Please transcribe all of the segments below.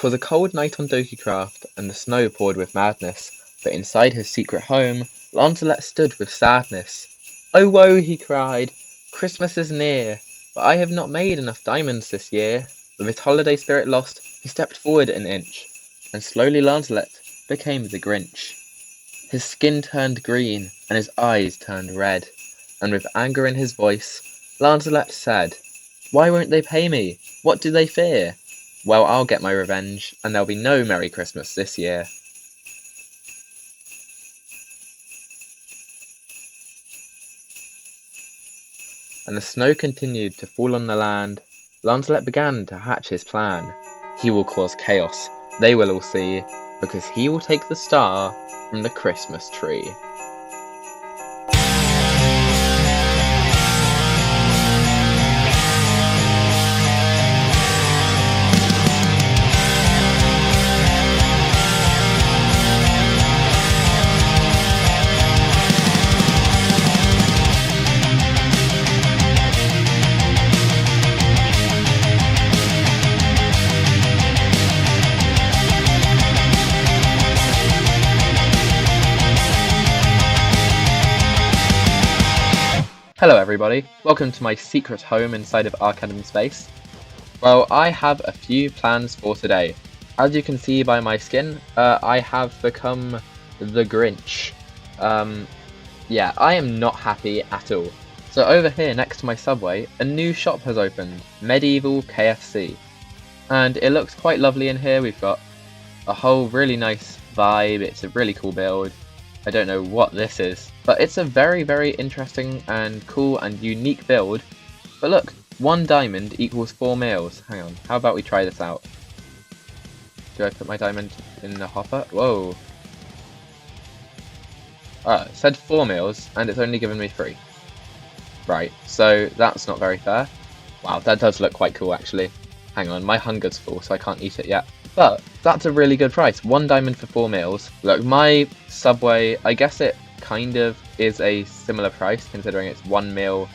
'Twas a cold night on Dokeycraft, and the snow poured with madness, but inside his secret home, Lanzalet stood with sadness. "Oh woe!" he cried, "Christmas is near, but I have not made enough diamonds this year." With his holiday spirit lost, he stepped forward an inch, and slowly Lanzalet became the Grinch. His skin turned green, and his eyes turned red, and with anger in his voice, Lanzalet said, "Why won't they pay me? What do they fear? Well, I'll get my revenge, and there'll be no Merry Christmas this year." And the snow continued to fall on the land. Lanzalet began to hatch his plan. He will cause chaos, they will all see, because he will take the star from the Christmas tree. Hello everybody, welcome to my secret home inside of Academy Space. Well, I have a few plans for today. As you can see by my skin, I have become the Grinch. Yeah, I am not happy at all. So over here next to my subway, a new shop has opened, Medieval KFC. And it looks quite lovely in here. We've got a whole really nice vibe, it's a really cool build. I don't know what this is, but it's a very, very interesting and cool and unique build. But look, 1 diamond equals 4 meals. Hang on, how about we try this out? Do I put my diamond in the hopper? Whoa. It said 4 meals, and it's only given me 3. Right, so that's not very fair. Wow, that does look quite cool actually. Hang on, my hunger's full, so I can't eat it yet. But that's a really good price. 1 diamond for 4 meals. Look, my Subway, I guess it kind of is a similar price considering it's 1 meal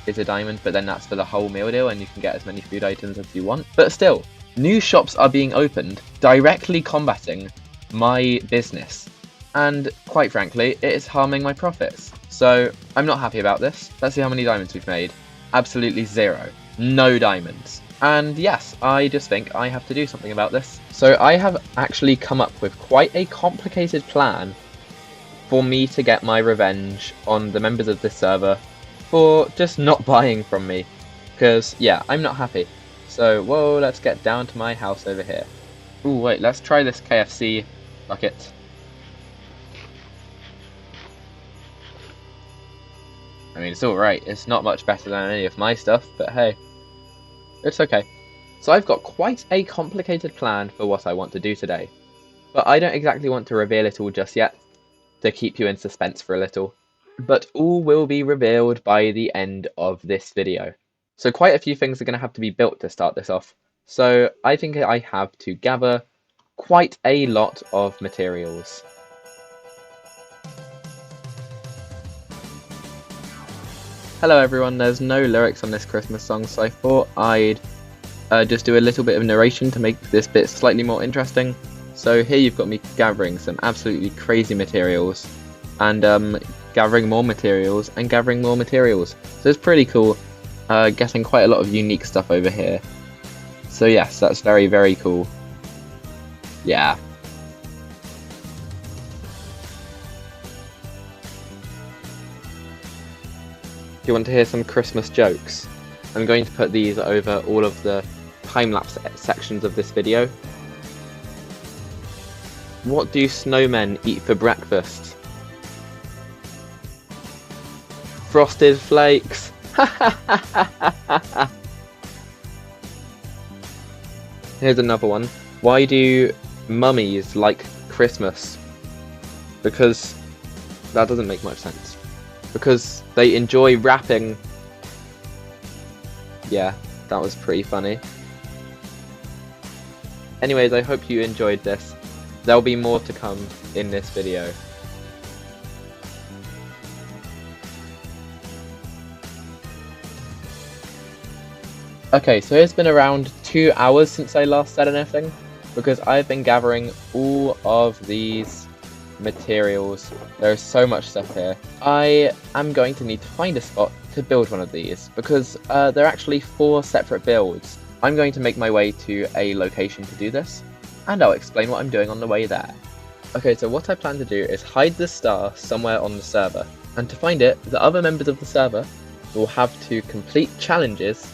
is a diamond, but then that's for the whole meal deal and you can get as many food items as you want. But still, new shops are being opened directly combating my business. And quite frankly, it is harming my profits. So I'm not happy about this. Let's see how many diamonds we've made. Absolutely 0. No diamonds. And yes, I just think I have to do something about this. So I have actually come up with quite a complicated plan for me to get my revenge on the members of this server for just not buying from me. Because, yeah, I'm not happy. So, whoa, let's get down to my house over here. Ooh, wait, let's try this KFC bucket. I mean, it's alright. It's not much better than any of my stuff, but hey. It's okay. So I've got quite a complicated plan for what I want to do today, but I don't exactly want to reveal it all just yet, to keep you in suspense for a little. But all will be revealed by the end of this video. So quite a few things are going to have to be built to start this off, so I think I have to gather quite a lot of materials. Hello everyone, there's no lyrics on this Christmas song, so I thought I'd just do a little bit of narration to make this bit slightly more interesting. So here you've got me gathering some absolutely crazy materials, and gathering more materials, and gathering more materials. So it's pretty cool, getting quite a lot of unique stuff over here. So yes, that's very, very cool. Yeah. If you want to hear some Christmas jokes, I'm going to put these over all of the time-lapse sections of this video. What do snowmen eat for breakfast? Frosted Flakes! Here's another one. Why do mummies like Christmas? Because that doesn't make much sense. Because they enjoy rapping. Yeah, that was pretty funny. Anyways, I hope you enjoyed this. There'll be more to come in this video. Okay, so it's been around 2 hours since I last said anything. because I've been gathering all of these materials. There's so much stuff here. I am going to need to find a spot to build one of these, because they're actually 4 separate builds. I'm going to make my way to a location to do this, and I'll explain what I'm doing on the way there. Okay, so what I plan to do is hide the star somewhere on the server, and to find it, the other members of the server will have to complete challenges,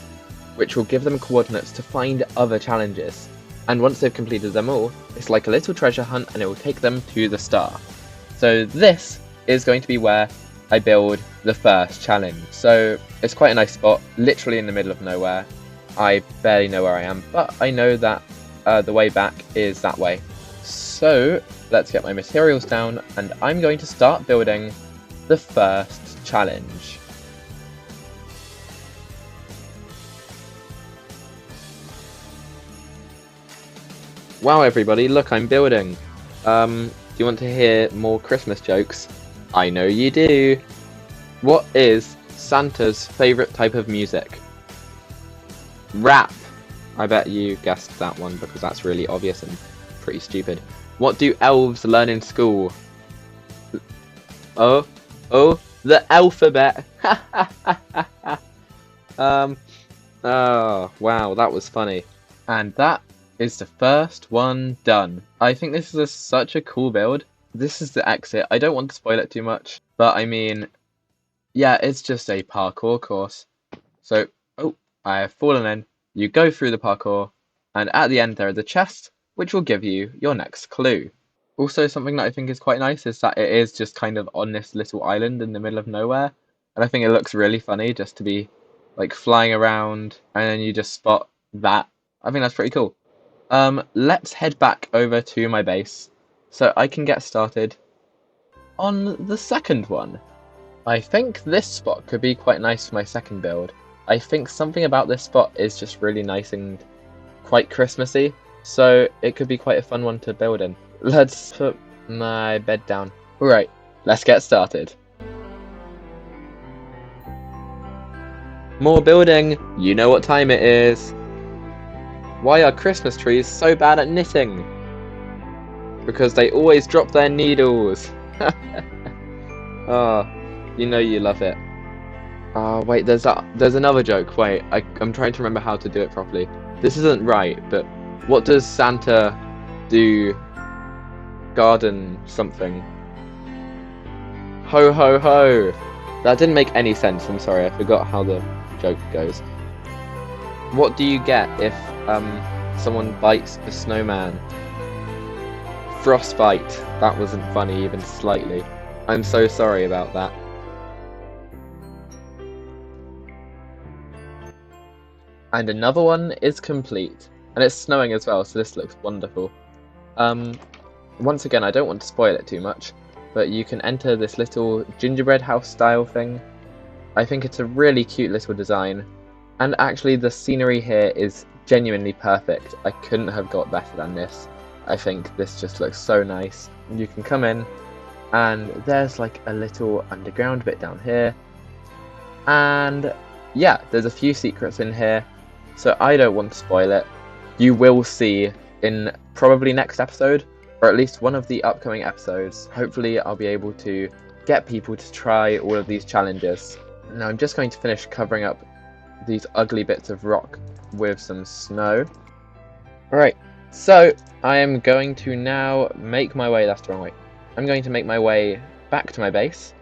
which will give them coordinates to find other challenges. And once they've completed them all, it's like a little treasure hunt and it will take them to the star. So this is going to be where I build the first challenge. So it's quite a nice spot, literally in the middle of nowhere. I barely know where I am, but I know that the way back is that way. So let's get my materials down and I'm going to start building the first challenge. Wow everybody, look, I'm building. Do you want to hear more Christmas jokes? I know you do. What is Santa's favourite type of music? Rap. I bet you guessed that one because that's really obvious and pretty stupid. What do elves learn in school? Oh, the alphabet. Oh, wow, that was funny. And that is the first one done. I think this is such a cool build. This is the exit. I don't want to spoil it too much, but I mean, yeah, it's just a parkour course. So, oh, I have fallen in. You go through the parkour, and at the end there is a chest, which will give you your next clue. Also, something that I think is quite nice is that it is just kind of on this little island in the middle of nowhere, and I think it looks really funny just to be like flying around, and then you just spot that. I think that's pretty cool. Let's head back over to my base so I can get started on the second one. I think this spot could be quite nice for my second build. I think something about this spot is just really nice and quite Christmassy, so it could be quite a fun one to build in. Let's put my bed down. Alright, let's get started. More building, you know what time it is. Why are Christmas trees so bad at knitting? Because they always drop their needles. Oh, you know you love it. Oh, wait, there's another joke. Wait, I'm trying to remember how to do it properly. This isn't right, but what does Santa do? Garden something. Ho ho ho! That didn't make any sense, I'm sorry, I forgot how the joke goes. What do you get if someone bites a snowman? Frostbite. That wasn't funny even slightly. I'm so sorry about that. And another one is complete. And it's snowing as well, so this looks wonderful. Once again, I don't want to spoil it too much, but you can enter this little gingerbread house style thing. I think it's a really cute little design. And actually the scenery here is genuinely perfect. I couldn't have got better than this. I think this just looks so nice. You can come in and there's like a little underground bit down here. And yeah, there's a few secrets in here. So I don't want to spoil it. You will see in probably next episode, or at least one of the upcoming episodes. Hopefully I'll be able to get people to try all of these challenges. Now I'm just going to finish covering up these ugly bits of rock with some snow. Alright, so I am going to now make my way, that's the wrong way. I'm going to make my way back to my base,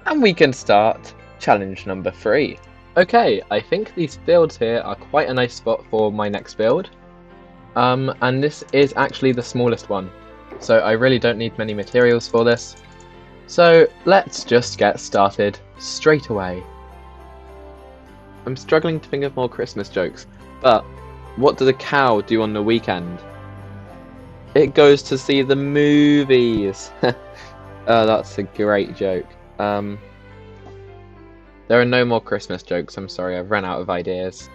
and we can start challenge number 3. Okay, I think these fields here are quite a nice spot for my next build. And this is actually the smallest one, so I really don't need many materials for this. So let's just get started straight away. I'm struggling to think of more Christmas jokes, but what does a cow do on the weekend? It goes to see the movies. Oh, that's a great joke. There are no more Christmas jokes, I'm sorry, I've run out of ideas.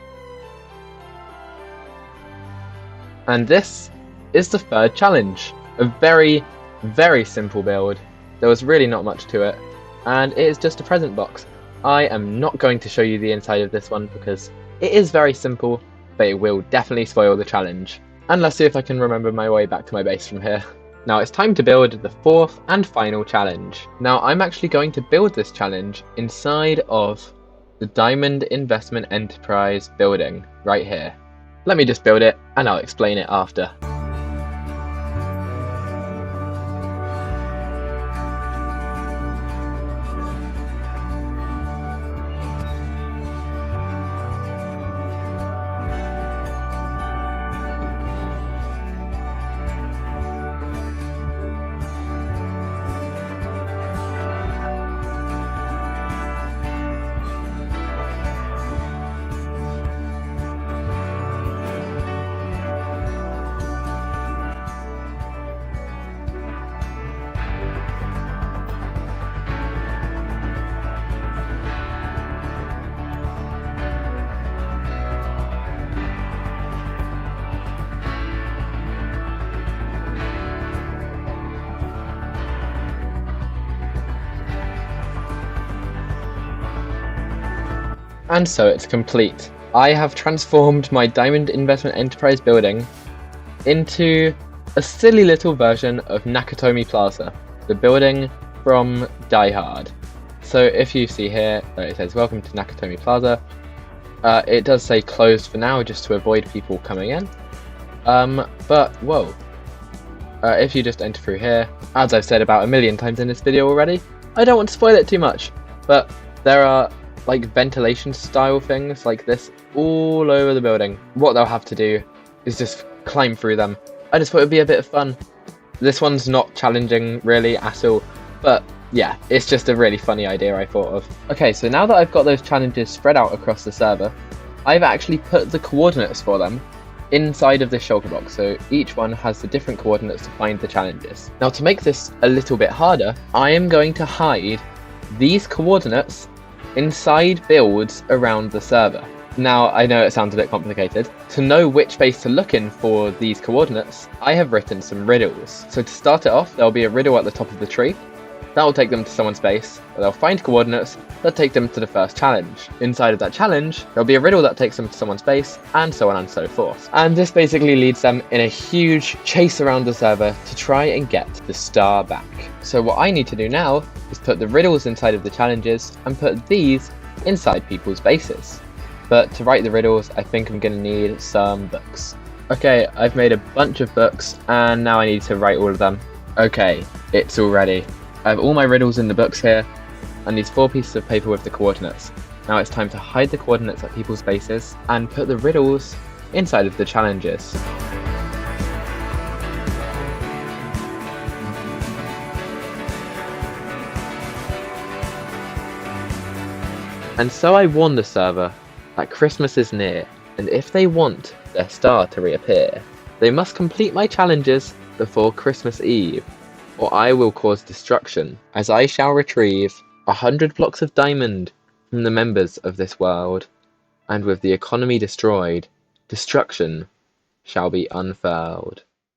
And this is the third challenge. A very, very simple build. There was really not much to it, and it is just a present box. I am not going to show you the inside of this one because it is very simple, but it will definitely spoil the challenge. And let's see if I can remember my way back to my base from here. Now it's time to build the fourth and final challenge. Now I'm actually going to build this challenge inside of the Diamond Investment Enterprise building right here. Let me just build it and I'll explain it after. And so it's complete. I have transformed my Diamond Investment Enterprise building into a silly little version of Nakatomi Plaza, the building from Die Hard. So if you see here, it says welcome to Nakatomi Plaza. It does say closed for now just to avoid people coming in. But whoa. If you just enter through here, as I've said about a million times in this video already, I don't want to spoil it too much, but there are like ventilation style things like this all over the building. What they'll have to do is just climb through them. I just thought it'd be a bit of fun. This one's not challenging really at all, but yeah, it's just a really funny idea I thought of. Okay, so now that I've got those challenges spread out across the server, I've actually put the coordinates for them inside of this shulker box, so each one has the different coordinates to find the challenges. Now to make this a little bit harder, I am going to hide these coordinates inside builds around the server. Now, I know it sounds a bit complicated. To know which base to look in for these coordinates, I have written some riddles. So to start it off, there'll be a riddle at the top of the tree. That will take them to someone's base, where they'll find coordinates that take them to the first challenge. Inside of that challenge, there'll be a riddle that takes them to someone's base, and so on and so forth. And this basically leads them in a huge chase around the server to try and get the star back. So what I need to do now is put the riddles inside of the challenges and put these inside people's bases. But to write the riddles, I think I'm going to need some books. Okay, I've made a bunch of books, and now I need to write all of them. Okay, it's all ready. I have all my riddles in the books here, and these 4 pieces of paper with the coordinates. Now it's time to hide the coordinates at people's bases, and put the riddles inside of the challenges. And so I warn the server that Christmas is near, and if they want their star to reappear, they must complete my challenges before Christmas Eve, or I will cause destruction, as I shall retrieve 100 blocks of diamond from the members of this world, and with the economy destroyed, destruction shall be unfurled.